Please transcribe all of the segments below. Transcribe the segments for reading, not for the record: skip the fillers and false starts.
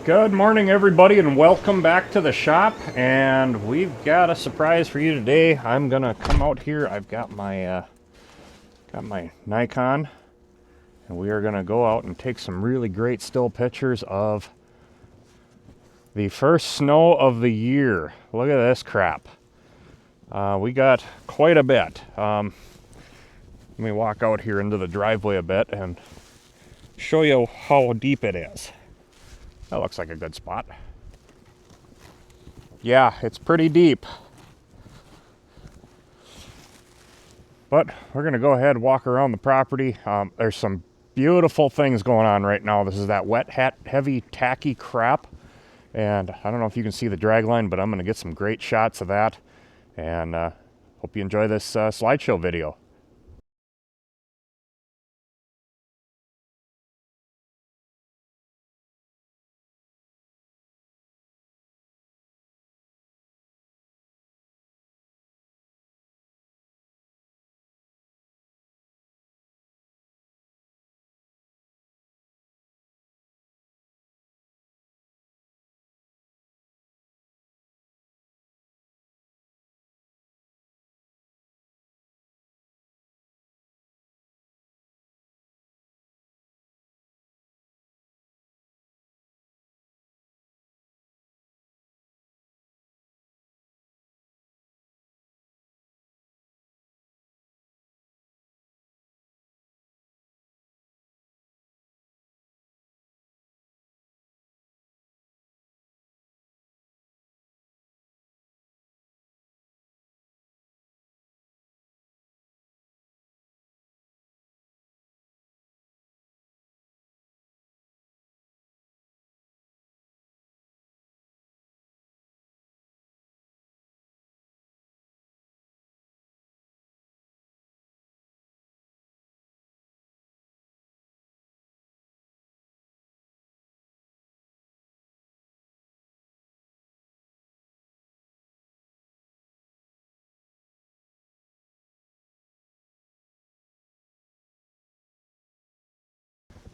Good morning, everybody, and welcome back to the shop. And we've got a surprise for you today. I'm gonna come out here. I've got my Nikon, and we are gonna go out and take some really great still pictures of the first snow of the year. Look at this crap. We got quite a bit. Let me walk out here into the driveway a bit and show you how deep it is. That looks like a good spot. Yeah, it's pretty deep. But we're going to go ahead and walk around the property. There's some beautiful things going on right now. This is that wet, heavy, tacky crap. And I don't know if you can see the drag line, but I'm going to get some great shots of that. And hope you enjoy this slideshow video.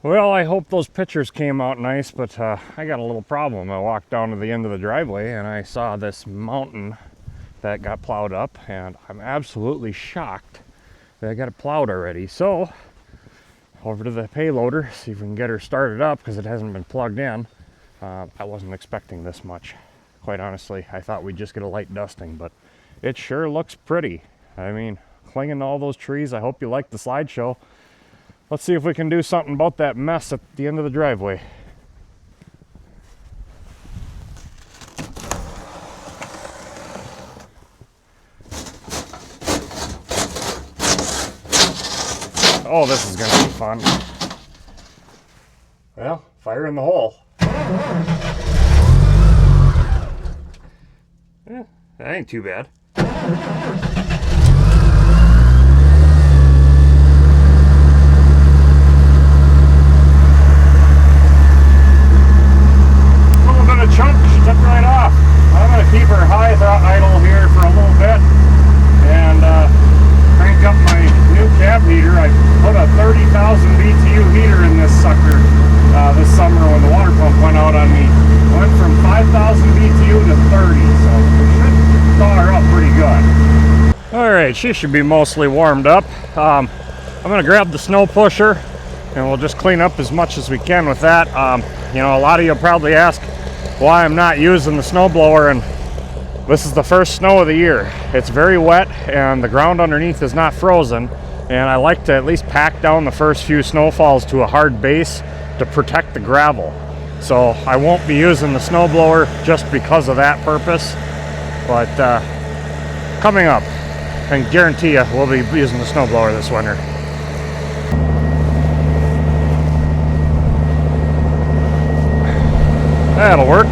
Well, I hope those pictures came out nice, but I got a little problem. I walked down to the end of the driveway and I saw this mountain that got plowed up, and I'm absolutely shocked that I got it plowed already. So, over to the payloader, see if we can get her started up because it hasn't been plugged in. I wasn't expecting this much, quite honestly. I thought we'd just get a light dusting, but it sure looks pretty. I mean, clinging to all those trees. I hope you liked the slideshow. Let's see if we can do something about that mess at the end of the driveway. Oh, this is gonna be fun. Well, fire in the hole. Yeah, that ain't too bad. Chunk, she took right off. I'm going to keep her high idle here for a little bit and crank up my new cab heater. I put a 30,000 BTU heater in this sucker this summer when the water pump went out on me. Went from 5,000 BTU to 30, so we should thaw her up pretty good. Alright, she should be mostly warmed up. I'm going to grab the snow pusher and we'll just clean up as much as we can with that. You know, a lot of you probably ask why I'm not using the snowblower, and this is the first snow of the year. It's very wet and the ground underneath is not frozen, and I like to at least pack down the first few snowfalls to a hard base to protect the gravel. So I won't be using the snowblower just because of that purpose, but coming up, I can guarantee you we'll be using the snowblower this winter. That'll work.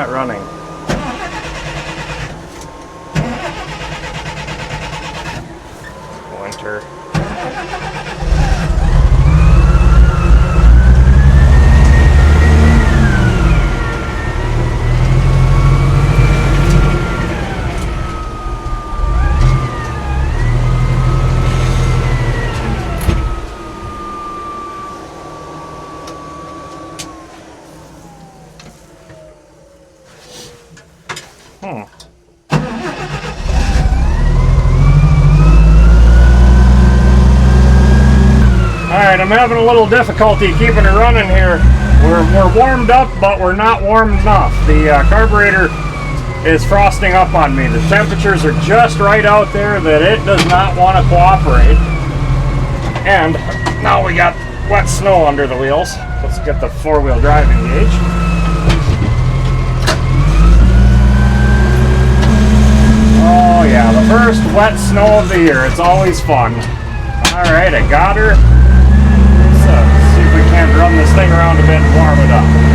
not running. Winter. Alright, I'm having a little difficulty keeping it running here. We're warmed up, but we're not warm enough. The carburetor is frosting up on me. The temperatures are just right out there that it does not want to cooperate. And now we got wet snow under the wheels. Let's get the four-wheel drive engaged. Oh yeah, the first wet snow of the year. It's always fun. Alright, I got her. Let's see if we can't run this thing around a bit and warm it up.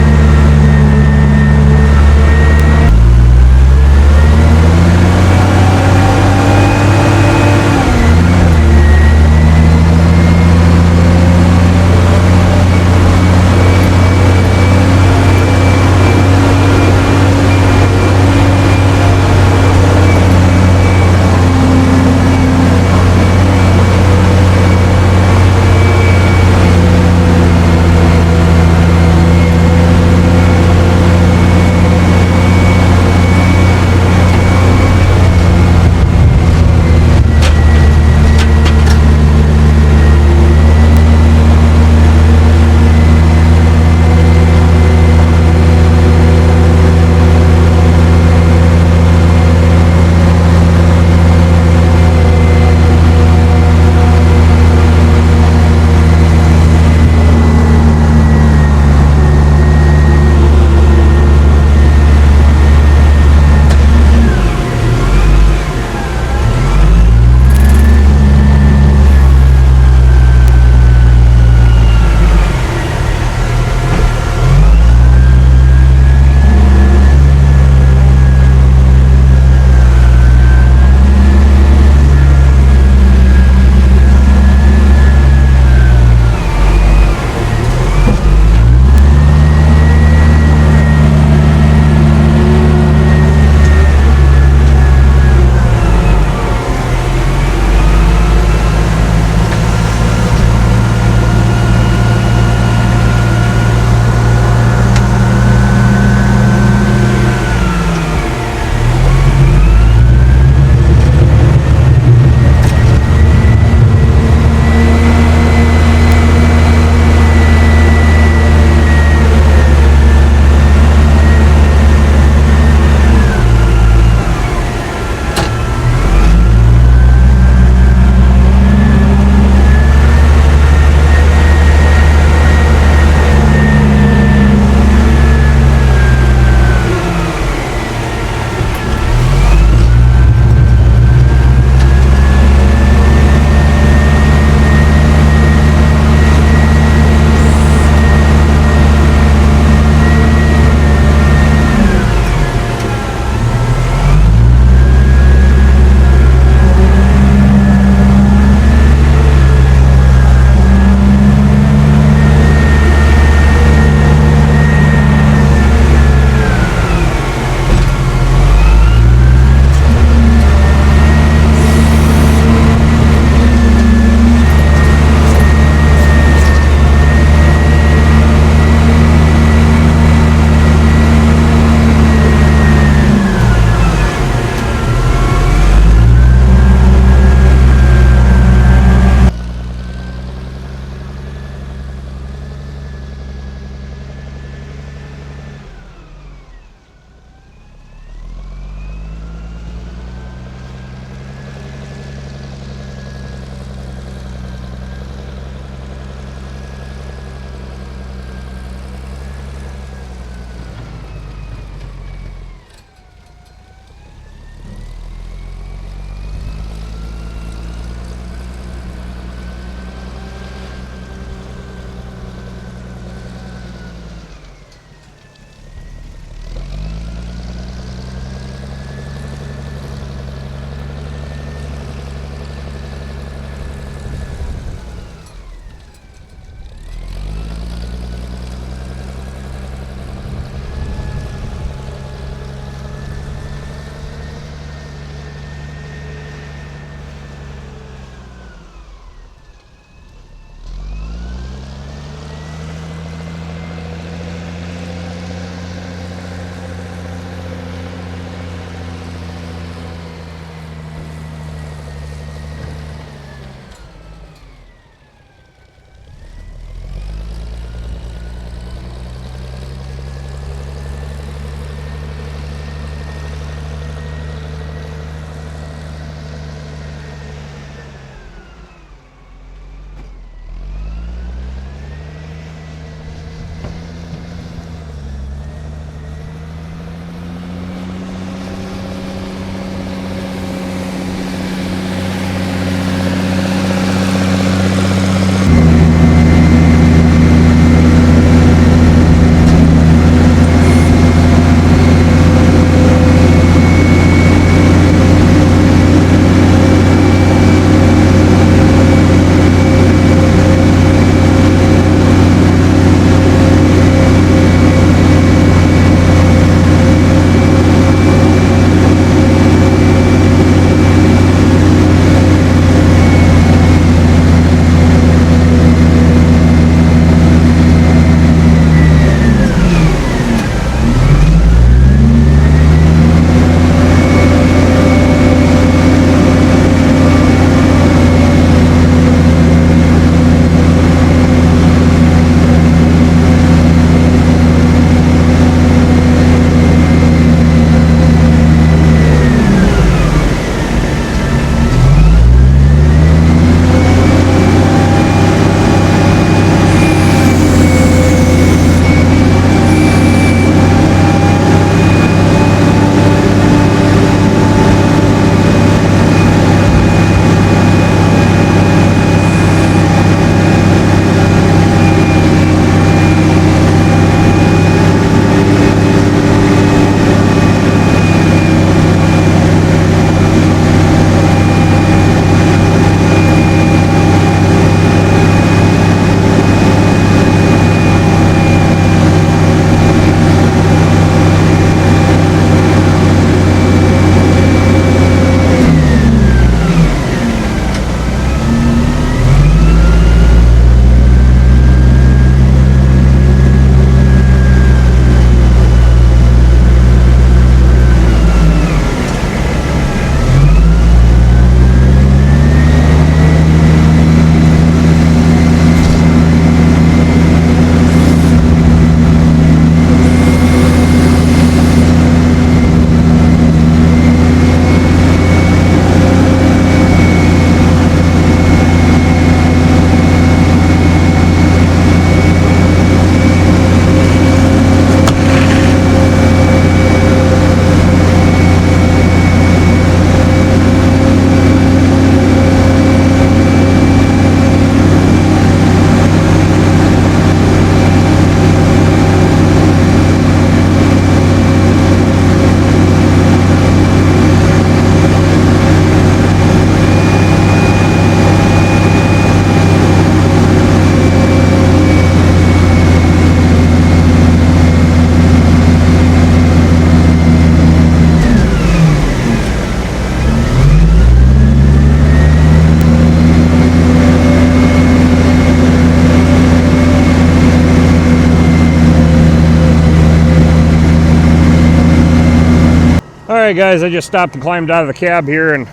Alright guys, I just stopped and climbed out of the cab here, and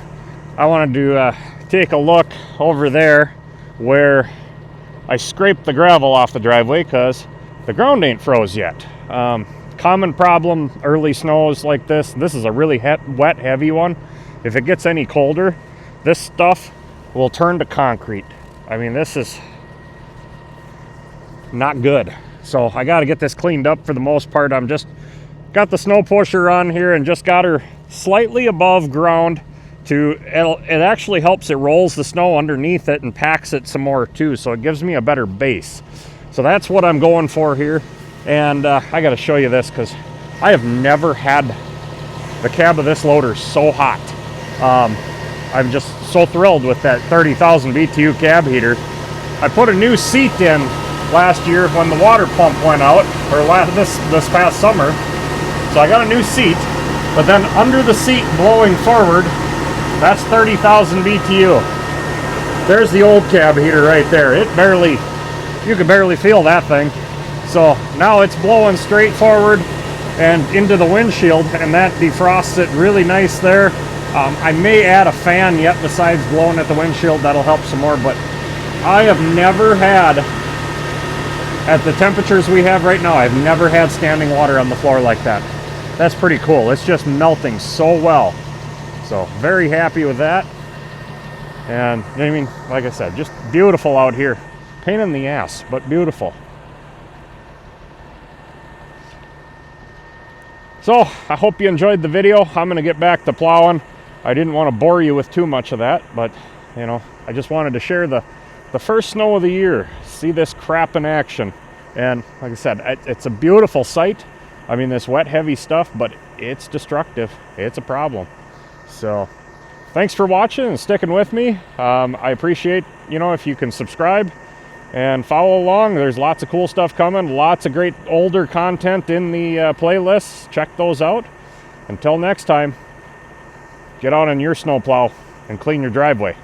I wanted to take a look over there where I scraped the gravel off the driveway because the ground ain't froze yet. Common problem early snows like this. This is a really wet, heavy one. If it gets any colder, this stuff will turn to concrete. I mean, this is not good. So I got to get this cleaned up. For the most part, I'm just got the snow pusher on here and just got her slightly above ground. It actually helps. It rolls the snow underneath it and packs it some more too, so it gives me a better base. So that's what I'm going for here. And I got to show you this because I have never had the cab of this loader so hot. I'm just so thrilled with that 30,000 BTU cab heater. I put a new seat in last year when the water pump went out, or this past summer. So I got a new seat, but then under the seat blowing forward, that's 30,000 BTU. There's the old cab heater right there. You can barely feel that thing. So now it's blowing straight forward and into the windshield, and that defrosts it really nice there. I may add a fan yet besides blowing at the windshield. That'll help some more, but I have never had, at the temperatures we have right now, I've never had standing water on the floor like that. That's pretty cool. It's just melting so well. So very happy with that. And I mean, like I said, just beautiful out here. Pain in the ass, but beautiful. So I hope you enjoyed the video. I'm going to get back to plowing. I didn't want to bore you with too much of that, but you know, I just wanted to share the first snow of the year. See this crap in action. And like I said, it's a beautiful sight. I mean, this wet, heavy stuff, but it's destructive. It's a problem. So thanks for watching and sticking with me. I appreciate, if you can subscribe and follow along. There's lots of cool stuff coming. Lots of great older content in the playlists. Check those out. Until next time, get out on your snowplow and clean your driveway.